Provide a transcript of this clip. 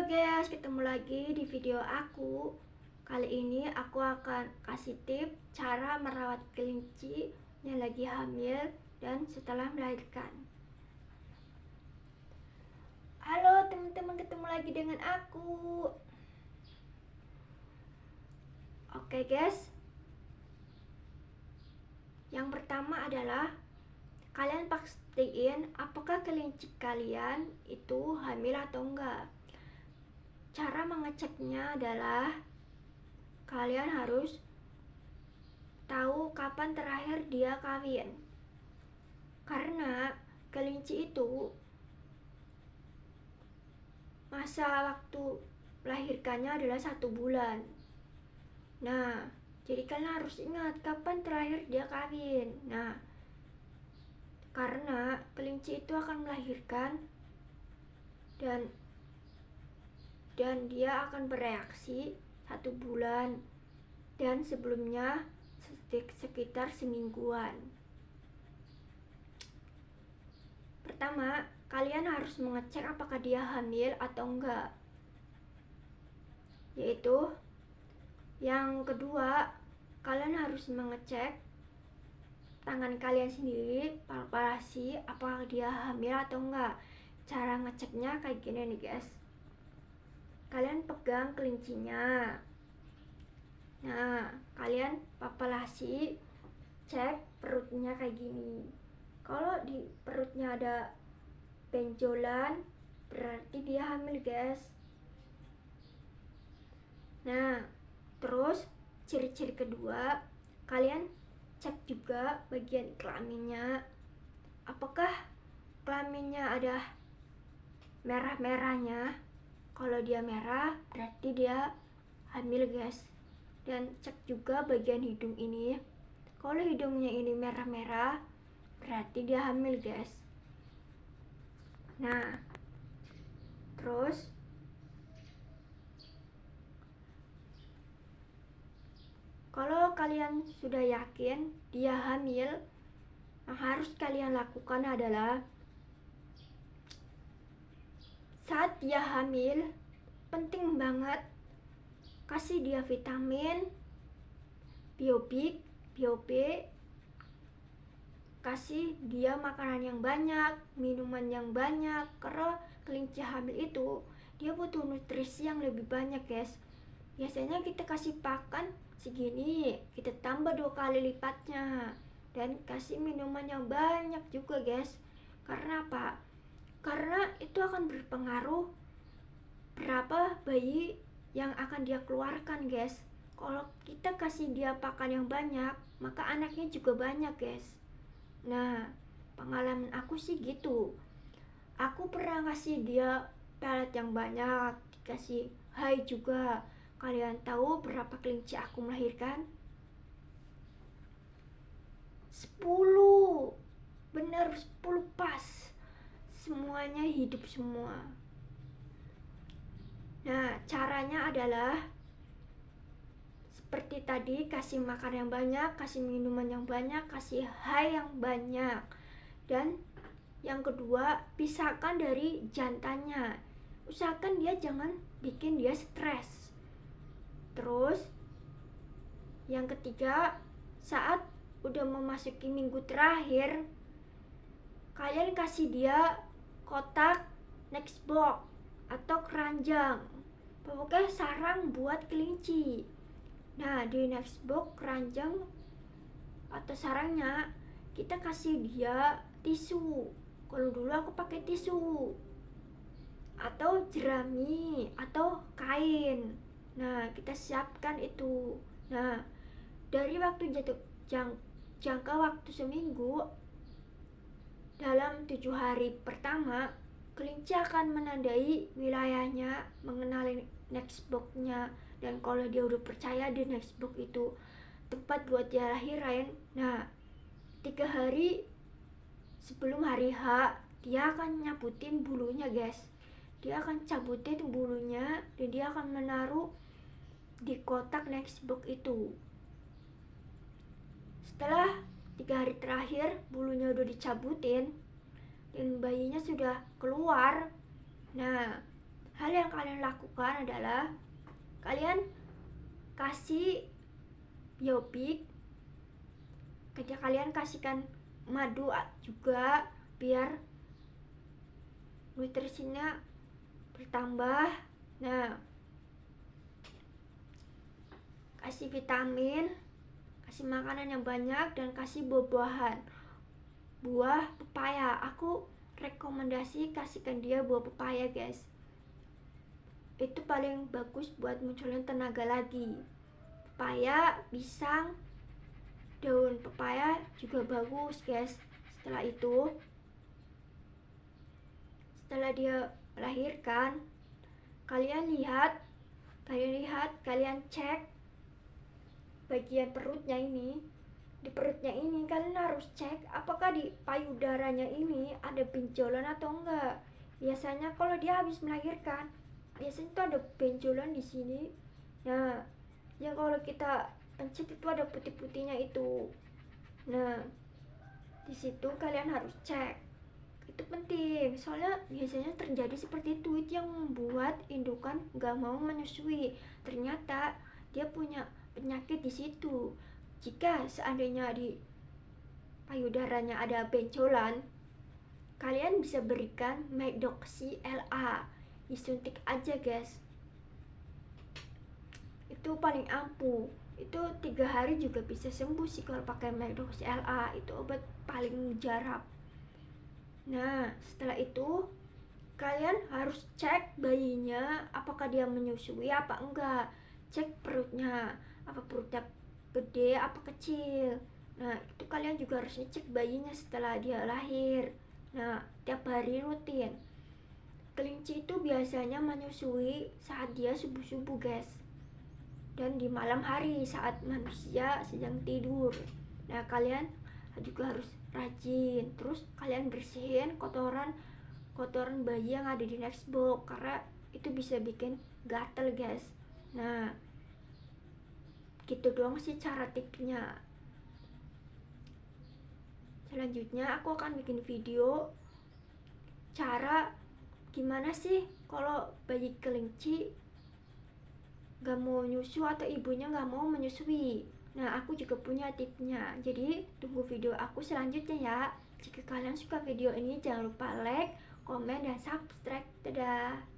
Halo guys, ketemu lagi di video aku. Kali ini aku akan kasih tips cara merawat kelinci yang lagi hamil dan setelah melahirkan. Halo teman-teman, ketemu lagi dengan aku. Oke guys, yang pertama adalah kalian pastiin apakah kelinci kalian itu hamil atau enggak. Cara mengeceknya adalah kalian harus tahu kapan terakhir dia kawin. Karena kelinci itu masa waktu melahirkannya adalah 1 bulan. Nah, jadi kalian harus ingat kapan terakhir dia kawin. Nah, karena kelinci itu akan melahirkan dan dia akan bereaksi 1 bulan dan sebelumnya sekitar semingguan. Pertama, kalian harus mengecek apakah dia hamil atau enggak. Yaitu yang kedua, kalian harus mengecek tangan kalian sendiri, palpasi apakah dia hamil atau enggak. Cara ngeceknya kayak gini nih guys. Kalian pegang kelincinya. Nah, kalian palpasi, cek perutnya kayak gini. Kalau di perutnya ada benjolan, berarti dia hamil guys. Nah, terus ciri-ciri kedua, kalian cek juga bagian kelaminnya. Apakah kelaminnya ada merah-merahnya? Kalau dia merah, berarti dia hamil guys. Dan cek juga bagian hidung ini. Kalau hidungnya ini merah-merah, berarti dia hamil guys. Nah, terus kalau kalian sudah yakin dia hamil, yang harus kalian lakukan adalah saat dia hamil, penting banget kasih dia vitamin, biobik, biob, kasih dia makanan yang banyak, minuman yang banyak. Karena kelinci hamil itu dia butuh nutrisi yang lebih banyak guys. Biasanya kita kasih pakan segini, kita tambah 2 kali lipatnya. Dan kasih minuman yang banyak juga guys. Karena apa? Karena itu akan berpengaruh berapa bayi yang akan dia keluarkan guys. Kalau kita kasih dia pakan yang banyak, maka anaknya juga banyak guys. Nah, pengalaman aku sih gitu. Aku pernah kasih dia pelet yang banyak, dikasih hay juga. Kalian tahu berapa kelinci aku melahirkan? 10. Bener 10 pas. Semuanya hidup semua. Nah, caranya adalah seperti tadi, kasih makan yang banyak, kasih minuman yang banyak, kasih hay yang banyak. Dan yang kedua, pisahkan dari jantannya. Usahakan dia jangan bikin dia stres. Terus yang ketiga, saat udah memasuki minggu terakhir, kalian kasih dia kotak next box atau keranjang, pokoknya sarang buat kelinci. Nah, di next box, keranjang atau sarangnya kita kasih dia tisu. Kalau dulu aku pakai tisu atau jerami atau kain. Nah, kita siapkan itu. Nah, dari waktu jangka waktu seminggu, dalam 7 hari pertama, kelinci akan menandai wilayahnya, mengenali next box-nya. Dan kalau dia udah percaya di next box itu tempat buat dia lahirin, nah 3 hari sebelum hari H, dia akan nyabutin bulunya guys. Dia akan cabutin bulunya dan dia akan menaruh di kotak next box itu. Setelah 3 hari terakhir bulunya udah dicabutin dan bayinya sudah keluar, nah hal yang kalian lakukan adalah kalian kasih biopik, kerja kalian kasihkan madu juga biar nutrisinya bertambah. Nah, kasih vitamin, kasih makanan yang banyak, dan kasih buah-buahan. Buah pepaya, aku rekomendasi kasihkan dia buah pepaya guys, itu paling bagus buat munculin tenaga lagi. Pepaya, pisang, daun pepaya juga bagus guys. Setelah dia melahirkan, kalian cek bagian perutnya ini. Di perutnya ini kalian harus cek apakah di payudaranya ini ada benjolan atau enggak. Biasanya kalau dia habis melahirkan, biasanya tuh ada benjolan di sini. Nah, yang kalau kita pencet itu ada putih-putihnya itu. Nah, di situ kalian harus cek. Itu penting, soalnya biasanya terjadi seperti itu yang membuat indukan nggak mau menyusui. Ternyata dia punya penyakit di situ. Jika seandainya di payudaranya ada benjolan, kalian bisa berikan Medroxy LA, disuntik aja guys. Itu paling ampuh. Itu 3 hari juga bisa sembuh sih kalau pakai Medroxy LA. Itu obat paling mujarab. Nah, setelah itu kalian harus cek bayinya apakah dia menyusui apa enggak. Cek perutnya, apa perutnya gede apa kecil. Nah, itu kalian juga harus cek bayinya setelah dia lahir. Nah, tiap hari rutin. Kelinci itu biasanya menyusui saat dia subuh-subuh guys, dan di malam hari saat manusia sedang tidur. Nah, kalian juga harus rajin. Terus kalian bersihin kotoran bayi yang ada di nextbox, karena itu bisa bikin gatel guys. Nah, gitu doang sih cara tipsnya. Selanjutnya aku akan bikin video cara gimana sih kalau bayi kelinci gak mau nyusu atau ibunya gak mau menyusui. Nah, aku juga punya tipsnya. Jadi tunggu video aku selanjutnya ya. Jika kalian suka video ini, jangan lupa like, komen, dan subscribe. Dadah.